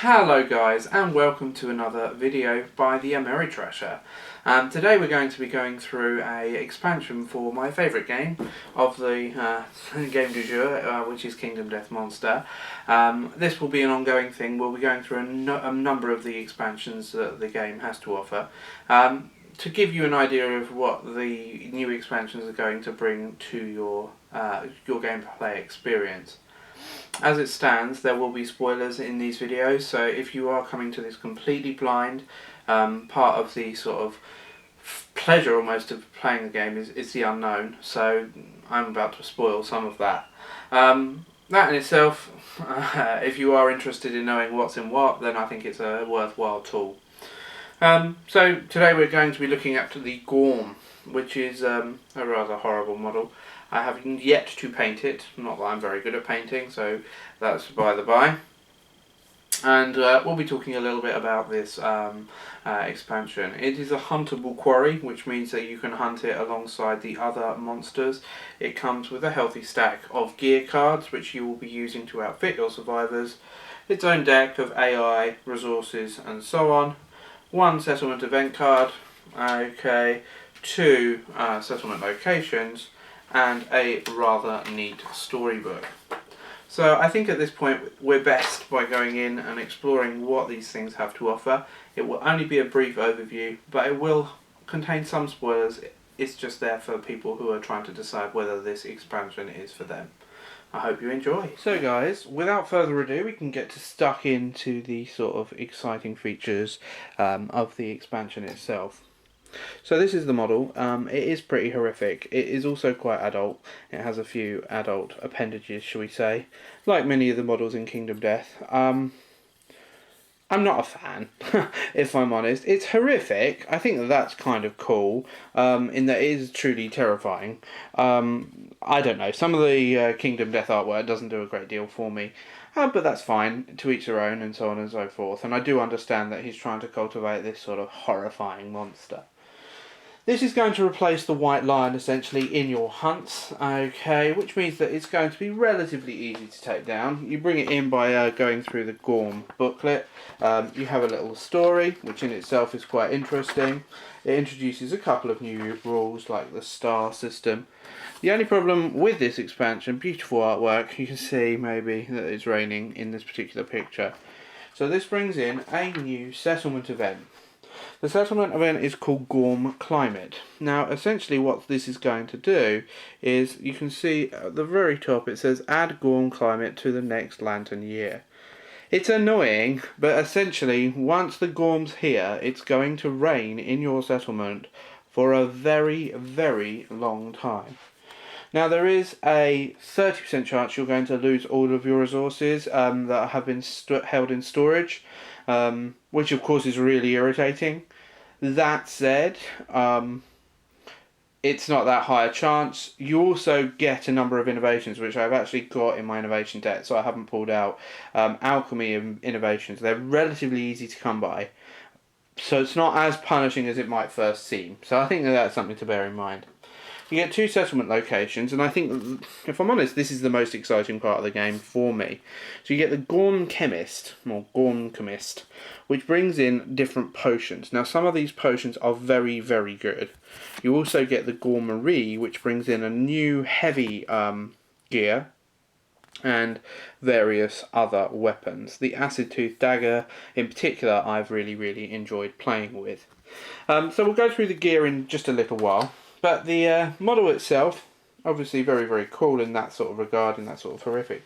Hello guys, and welcome to another video by the Ameritrasher. Today we're going to be going through a expansion for my favourite game of the game du jour, which is Kingdom Death Monster. This will be an ongoing thing. We'll be going through a number of the expansions that the game has to offer. To give you an idea of what the new expansions are going to bring to your gameplay experience. As it stands, there will be spoilers in these videos, so if you are coming to this completely blind, part of the sort of pleasure almost of playing the game is the unknown, so I'm about to spoil some of that. That in itself, if you are interested in knowing what's in what, then I think it's a worthwhile tool. So today we're going to be looking at the Gorm, which is a rather horrible model. I have yet to paint it, not that I'm very good at painting, so that's by the by. And we'll be talking a little bit about this expansion. It is a huntable quarry, which means that you can hunt it alongside the other monsters. It comes with a healthy stack of gear cards, which you will be using to outfit your survivors, its own deck of AI, resources, and so on. One settlement event card, okay, 2 settlement locations, and a rather neat storybook. So I think at this point we're best by going in and exploring what these things have to offer. It will only be a brief overview, but it will contain some spoilers. It's just there for people who are trying to decide whether this expansion is for them. I hope you enjoy. So guys, without further ado, we can get stuck into the sort of exciting features of the expansion itself. So this is the model. It is pretty horrific. It is also quite adult. It has a few adult appendages, shall we say, like many of the models in Kingdom Death. I'm not a fan, if I'm honest. It's horrific. I think that's kind of cool, in that it is truly terrifying. I don't know, some of the Kingdom Death artwork doesn't do a great deal for me. But that's fine, to each their own, and so on and so forth. And I do understand that he's trying to cultivate this sort of horrifying monster. This is going to replace the White Lion essentially in your hunts, okay, which means that it's going to be relatively easy to take down. You bring it in by going through the Gorm booklet. You have a little story, which in itself is quite interesting. It introduces a couple of new rules like the star system. The only problem with this expansion, beautiful artwork, you can see maybe that it's raining in this particular picture. So this brings in a new settlement event. The settlement event is called Gorm Climate. Now essentially what this is going to do is, you can see at the very top it says add Gorm Climate to the next lantern year. It's annoying, but essentially once the Gorm's here, it's going to rain in your settlement for a very, very long time. Now there is a 30% chance you're going to lose all of your resources that have been held in storage, which of course is really irritating. That said, it's not that high a chance. You also get a number of innovations, which I've actually got in my innovation deck, so I haven't pulled out. Alchemy innovations, they're relatively easy to come by, so it's not as punishing as it might first seem. So I think that that's something to bear in mind. You get 2 settlement locations, and I think, if I'm honest, this is the most exciting part of the game for me. So you get the Gorm Chemist, or Gorm Chemist, which brings in different potions. Now some of these potions are very, very good. You also get the Gorm Marie, which brings in a new heavy gear, and various other weapons. The Acid Tooth Dagger, in particular, I've really, really enjoyed playing with. So we'll go through the gear in just a little while. But the model itself, obviously very, very cool in that sort of regard, in that sort of horrific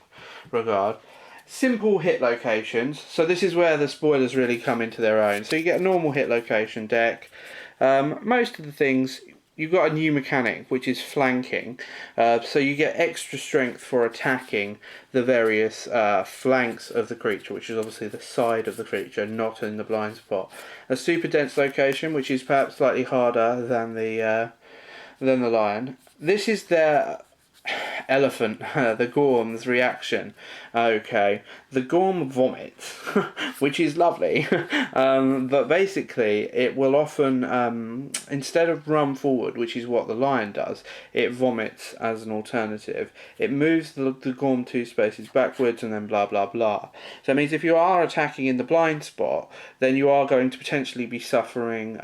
regard. Simple hit locations, so this is where the spoilers really come into their own. So you get a normal hit location deck. Most of the things, you've got a new mechanic, which is flanking. So you get extra strength for attacking the various flanks of the creature, which is obviously the side of the creature, not in the blind spot. A super dense location, which is perhaps slightly harder than the lion. This is their elephant, the Gorm's reaction. Okay, the Gorm vomits, which is lovely, but basically it will often, instead of run forward, which is what the lion does, it vomits as an alternative. It moves the Gorm 2 spaces backwards and then blah blah blah. So that means if you are attacking in the blind spot, then you are going to potentially be suffering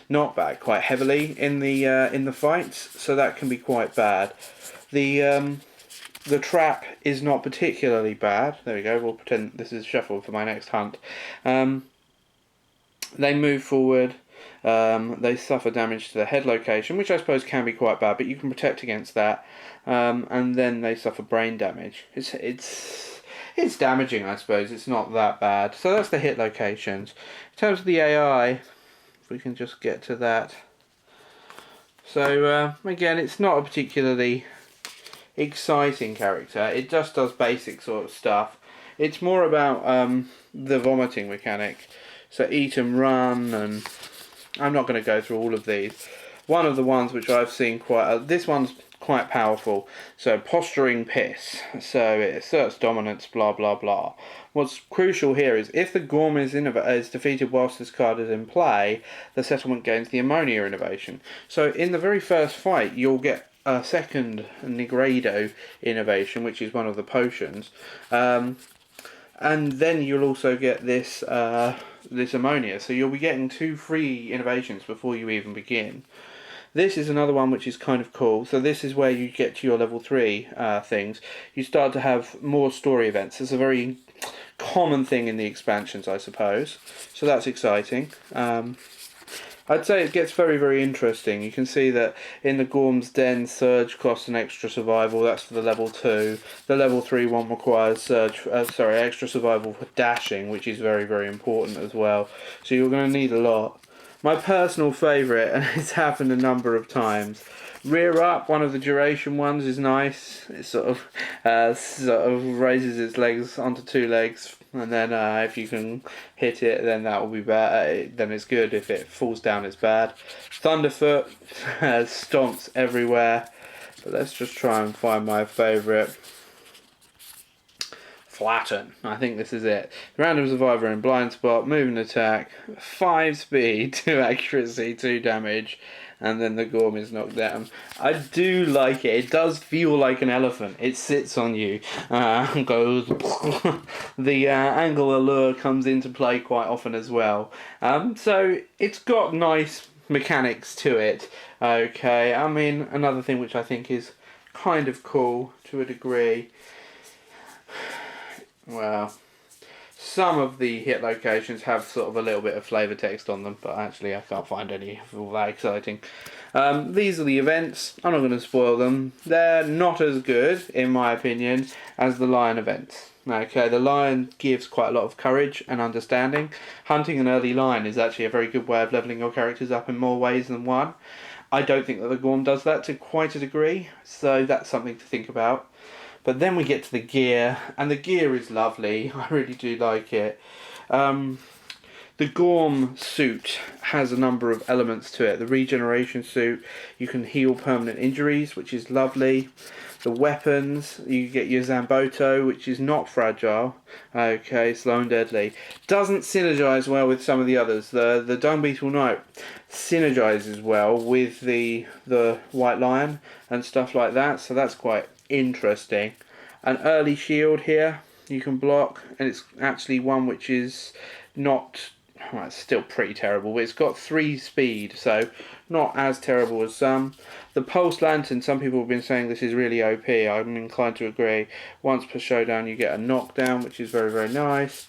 knockback quite heavily in the fights, so that can be quite bad. The trap is not particularly bad. There we go. We'll pretend this is shuffle for my next hunt. They move forward. They suffer damage to the head location, which I suppose can be quite bad, but you can protect against that. And then they suffer brain damage. It's damaging, I suppose. It's not that bad. So that's the hit locations. In terms of the AI, if we can just get to that. So again, it's not a particularly exciting character. It just does basic sort of stuff. It's more about the vomiting mechanic. So eat and run, and I'm not going to go through all of these. One of the ones which I've seen this one's quite powerful. So posturing piss. So it asserts dominance, blah blah blah. What's crucial here is if the Gorm is defeated whilst this card is in play, the settlement gains the ammonia innovation. So in the very first fight, you'll get a second Nigredo innovation, which is one of the potions, and then you'll also get this this ammonia. So you'll be getting 2 free innovations before you even begin. This is another one which is kind of cool. So this is where you get to your level 3 things. You start to have more story events. It's a very common thing in the expansions, I suppose. So that's exciting. I'd say it gets very, very interesting. You can see that in the Gorm's Den, Surge costs an extra survival. That's for the level 2. The level 3 one requires extra survival for dashing, which is very, very important as well. So you're going to need a lot. My personal favourite, and it's happened a number of times, Rear Up, one of the duration ones, is nice. It sort of raises its legs onto 2 legs, and then if you can hit it, then that will be bad. Then it's good. If it falls down, it's bad. Thunderfoot stomps everywhere. But let's just try and find my favourite. Flatten. I think this is it. Random survivor in blind spot, move and attack, 5 speed, 2 accuracy, 2 damage, and then the Gorm is knocked down. I do like it. It does feel like an elephant. It sits on you, goes. The angle allure comes into play quite often as well. So it's got nice mechanics to it. Okay, I mean, another thing which I think is kind of cool to a degree. Well, some of the hit locations have sort of a little bit of flavour text on them, but actually I can't find any all that exciting. These are the events. I'm not going to spoil them. They're not as good, in my opinion, as the Lion events. Okay, the Lion gives quite a lot of courage and understanding. Hunting an early lion is actually a very good way of levelling your characters up in more ways than one. I don't think that the Gorm does that to quite a degree, so that's something to think about. But then we get to the gear, and the gear is lovely. I really do like it. The Gorm suit has a number of elements to it. The regeneration suit, you can heal permanent injuries, which is lovely. The weapons, you get your Zamboto, which is not fragile. Okay, slow and deadly. Doesn't synergize well with some of the others. The Dung Beetle Knight synergizes well with the White Lion and stuff like that, so that's quite interesting. An early shield here you can block, and it's actually one which is not, well, it's still pretty terrible, but it's got 3 speed, so not as terrible as some. The Pulse Lantern, some people have been saying this is really OP. I'm inclined to agree. Once per showdown you get a knockdown, which is very, very nice.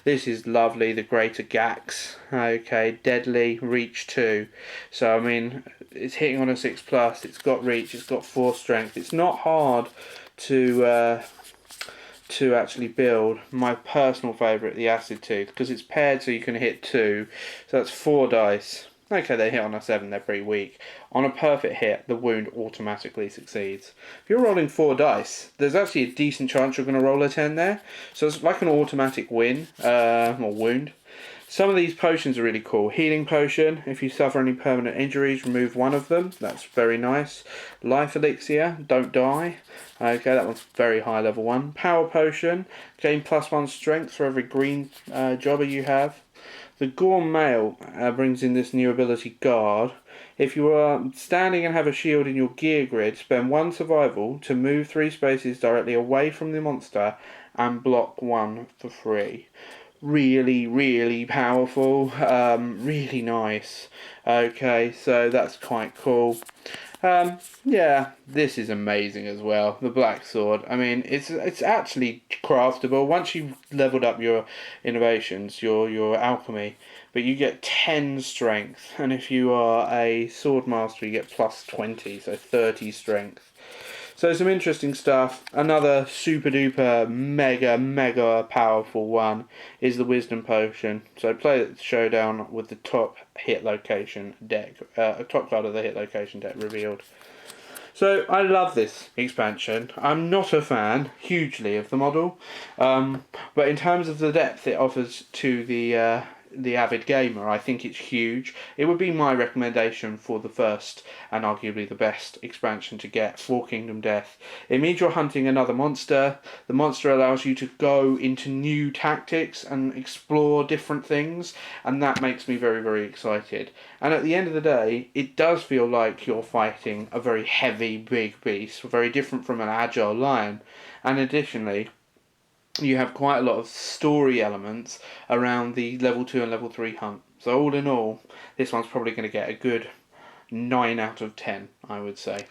This is lovely. The Greater Gax, okay, deadly, reach 2. So I mean, it's hitting on a 6+, it's got reach, it's got 4 strength. It's not hard to actually build. My personal favourite, the Acid Tooth, because it's paired so you can hit 2, so that's 4 dice. Okay, they hit on a 7, they're pretty weak. On a perfect hit, the wound automatically succeeds. If you're rolling 4 dice, there's actually a decent chance you're going to roll a 10 there, so it's like an automatic win, or wound. Some of these potions are really cool. Healing potion, if you suffer any permanent injuries, remove one of them. That's very nice. Life elixir, don't die. Okay, that one's very high level one. Power potion, gain +1 strength for every green jobber you have. The Gorm mail brings in this new ability, guard. If you are standing and have a shield in your gear grid, spend 1 survival to move 3 spaces directly away from the monster and block 1 for free. Really, really powerful. Really nice. Okay, so that's quite cool. Yeah, this is amazing as well. The black sword. I mean, it's actually craftable once you've leveled up your innovations, your alchemy. But you get 10 strength, and if you are a sword master, you get +20, so 30 strength. So some interesting stuff. Another super duper mega powerful one is the wisdom potion. So play the showdown with the top hit location deck, top card of the hit location deck revealed. So I love this expansion. I'm not a fan hugely of the model, but in terms of the depth it offers to the avid gamer, I think it's huge. It would be my recommendation for the first and arguably the best expansion to get for Kingdom Death. It means you're hunting another monster. The monster allows you to go into new tactics and explore different things, and that makes me very excited. And at the end of the day, it does feel like you're fighting a very heavy, big beast, very different from an agile lion. And additionally, you have quite a lot of story elements around the level 2 and level 3 hunt. So all in all, this one's probably going to get a good 9 out of 10, I would say.